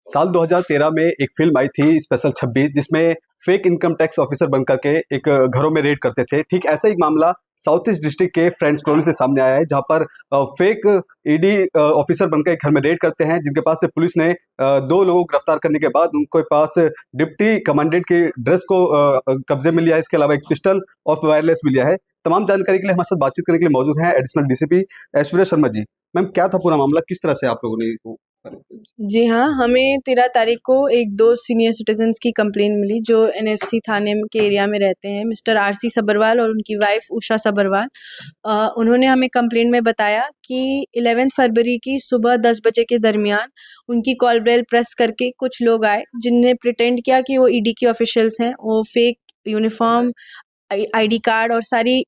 साल 2013 में एक फिल्म आई थी स्पेशल 26 जिसमें फेक इनकम टैक्स ऑफिसर बन करके एक घरों में रेड करते थे। ठीक ऐसा ही मामला साउथ ईस्ट डिस्ट्रिक्ट के फ्रेंड्स कॉलोनी से सामने आया है, जहां पर फेक ईडी ऑफिसर बनकर एक घर में रेड करते हैं, जिनके पास से पुलिस ने दो लोगों को गिरफ्तार करने के बाद उनके पास डिप्टी कमांडेंट की ड्रेस को कब्जे में लिया है। इसके अलावा एक पिस्टल और वायरलेस भी लिया है। तमाम जानकारी के लिए हमारे साथ बातचीत करने के लिए मौजूद हैं additional DCP Aishwarya Sharma ji. Ma'am, क्या था पूरा मामला, किस तरह से आप लोगों ने जी हाँ, हमें 13 तारीख को एक दो सीनियर सिटीजन्स की कंप्लेन मिली जो एनएफसी थाने के एरिया में रहते हैं, मिस्टर आरसी सब्रवाल और उनकी वाइफ उषा सब्रवाल। उन्होंने हमें कंप्लेन में बताया कि 11 फरवरी की सुबह 10 बजे के दरमियान उनकी कॉल बेल प्रेस करके कुछ लोग आए, जिनने प्रिटेंड किया कि वो ईडी के ऑफिशियल्स हैं। वो फेक यूनिफॉर्म, आईडी कार्ड और सारी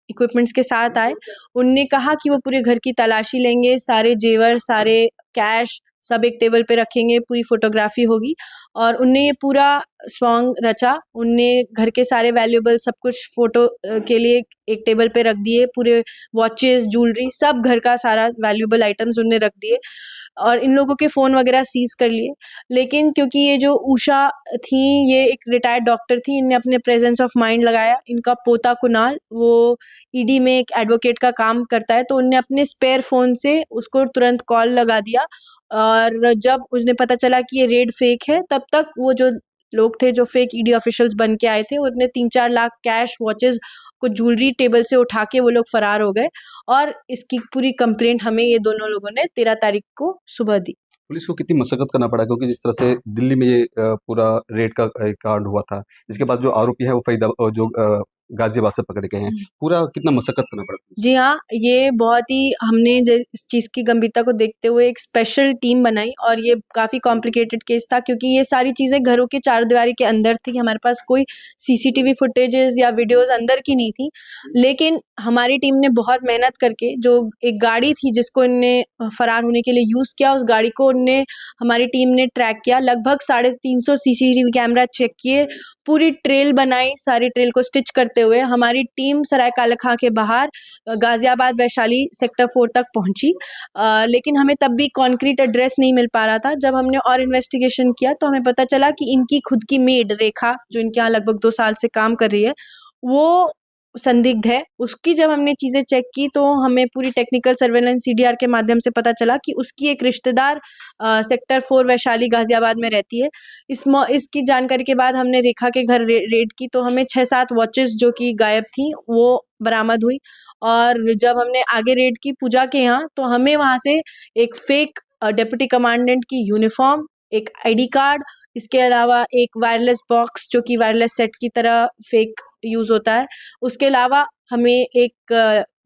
इक्विपमेंट्स के साथ आए। उनने कहा कि वो पूरे घर की तलाशी लेंगे, सारे जेवर, सारे कैश सब एक टेबल पे रखेंगे, पूरी फोटोग्राफी होगी। और उनने ये पूरा सॉन्ग रचा। उनने घर के सारे वैल्यूएबल सब कुछ फोटो के लिए एक टेबल पे रख दिए। पूरे वॉचेस, ज्वेलरी, सब घर का सारा वैल्यूएबल आइटम्स उनने रख दिए और इन लोगों के फ़ोन वगैरह सीज कर लिए। लेकिन क्योंकि ये जो उषा थी, ये एक रिटायर्ड डॉक्टर थी, इनने अपने प्रेजेंस ऑफ माइंड लगाया। इनका पोता कुणाल वो ईडी में एक एडवोकेट का काम करता है, तो उनने अपने स्पेयर फ़ोन से उसको तुरंत कॉल लगा दिया। और जब उसने पता चला कि ये रेड फेक है, तब तक वो जो लोग थे जो फेक ईडी ऑफिशियल्स बन के आए थे, उन्हें 3-4 लाख कैश, वॉचेस, कुछ ज्वेलरी टेबल से उठा के वो लोग फरार हो गए। और इसकी पूरी कंप्लेंट हमें ये दोनों लोगों ने 13 तारीख को सुबह दी। पुलिस को कितनी मशक्कत करना पड़ा, क्योंकि जिस तरह से दिल्ली में ये पूरा रेड का कांड हुआ था, इसके बाद जो आरोपी है वो फरीदाबाद जो गाजियाबाद से पकड़े गए हैं, पूरा कितना मशक्कत करना पड़ा? जी हाँ, ये बहुत ही हमने इस चीज़ की गंभीरता को देखते हुए एक स्पेशल टीम बनाई और ये काफ़ी कॉम्प्लिकेटेड केस था, क्योंकि ये सारी चीज़ें घरों के चारदीवारी के अंदर थी। हमारे पास कोई सीसीटीवी फुटेजेस या वीडियोस अंदर की नहीं थी। लेकिन हमारी टीम ने बहुत मेहनत करके, जो एक गाड़ी थी जिसको इनने फरार होने के लिए यूज़ किया, उस गाड़ी को उनने हमारी टीम ने ट्रैक किया। लगभग 350 सीसीटीवी कैमरा चेक किए, पूरी ट्रेल बनाई। सारी ट्रेल को स्टिच करते हुए हमारी टीम सराय काला खां के बाहर गाजियाबाद वैशाली सेक्टर 4 तक पहुंची। लेकिन हमें तब भी कॉन्क्रीट एड्रेस नहीं मिल पा रहा था। जब हमने और इन्वेस्टिगेशन किया तो हमें पता चला कि इनकी खुद की मेड रेखा, जो इनके यहाँ लगभग 2 साल से काम कर रही है, वो संदिग्ध है। उसकी जब हमने चीज़ें चेक की तो हमें पूरी टेक्निकल सर्वेलेंस सीडीआर के माध्यम से पता चला कि उसकी एक रिश्तेदार सेक्टर 4 वैशाली गाजियाबाद में रहती है। इसकी जानकारी के बाद हमने रेखा के घर रेड की, तो हमें 6-7 वॉचेस जो कि गायब थी वो बरामद हुई। और जब हमने आगे रेड की पूजा के यहाँ, तो हमें वहाँ से एक फेक डिप्टी कमांडेंट की यूनिफॉर्म, एक आईडी कार्ड, इसके अलावा एक वायरलेस बॉक्स जो कि वायरलेस सेट की तरह फेक यूज़ होता है, उसके अलावा हमें एक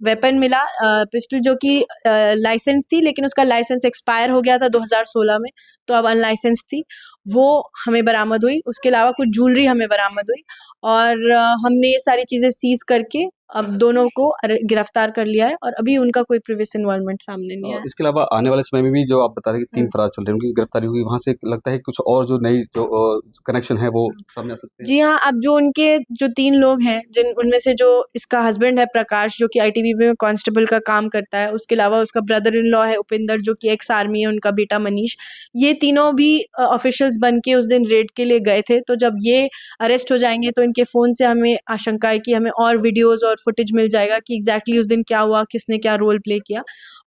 वेपन मिला, पिस्टल, जो कि लाइसेंस थी, लेकिन उसका लाइसेंस एक्सपायर हो गया था 2016 में, तो अब अनलाइसेंस थी, वो हमें बरामद हुई। उसके अलावा कुछ ज्वेलरी हमें बरामद हुई और हमने ये सारी चीज़ें सीज करके अब दोनों को गिरफ्तार कर लिया है और अभी उनका कोई प्रीवियस इन्वॉल्वमेंट सामने नहीं आया। इसके अलावा आने वाले समय में भी जो आप बता रहे हैं कि 3 फरार चल रहे हैं, उनकी गिरफ्तारी हुई, वहाँ से लगता है कुछ और जो नई जो कनेक्शन है वो सामने आ सकते हैं? जी हाँ, अब जो उनके जो 3 लोग हैं, उनमें से जो इसका हस्बैंड है प्रकाश, जो कि आईटीबीपी में कांस्टेबल का काम करता है, उसके अलावा उसका ब्रदर इन लॉ है उपिंदर, जो कि एक्स आर्मी है, उनका बेटा मनीष, ये तीनों भी ऑफिशियल्स बन के उस दिन रेड के लिए गए थे। तो जब ये अरेस्ट हो जाएंगे तो इनके फ़ोन से हमें आशंका है कि हमें और वीडियोज़ और फुटेज मिल जाएगा कि एग्जैक्टली उस दिन क्या हुआ, किसने क्या रोल प्ले किया,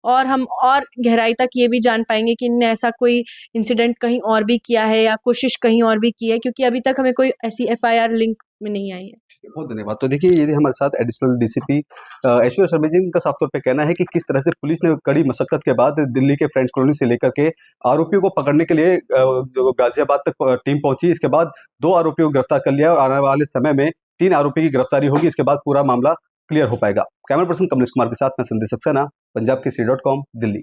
और हम और गहराई तक ये भी जान पाएंगे कि इनने ऐसा कोई इंसिडेंट कहीं और भी किया है या कोशिश कहीं और भी की है, क्योंकि अभी तक हमें कोई ऐसी एफआईआर लिंक में नहीं आई है। बहुत धन्यवाद। तो देखिए, ये हमारे साथ एडिशनल डीसीपी ऐश्वर्या शर्मा जी का साफ तौर पे कहना है कि किस तरह से पुलिस ने कड़ी मशक्कत के बाद दिल्ली के फ्रेंड्स कॉलोनी से लेकर के आरोपियों को पकड़ने के लिए जो गाजियाबाद तक टीम पहुंची। इसके बाद 2 आरोपियों को गिरफ्तार कर लिया और आने वाले समय में 3 आरोपी की गिरफ्तारी होगी। इसके बाद पूरा मामला क्लियर हो पाएगा। कैमरा पर्सन कमलेश कुमार के साथ मैं संदेश सक्सेना, पंजाब केसरी.com, दिल्ली।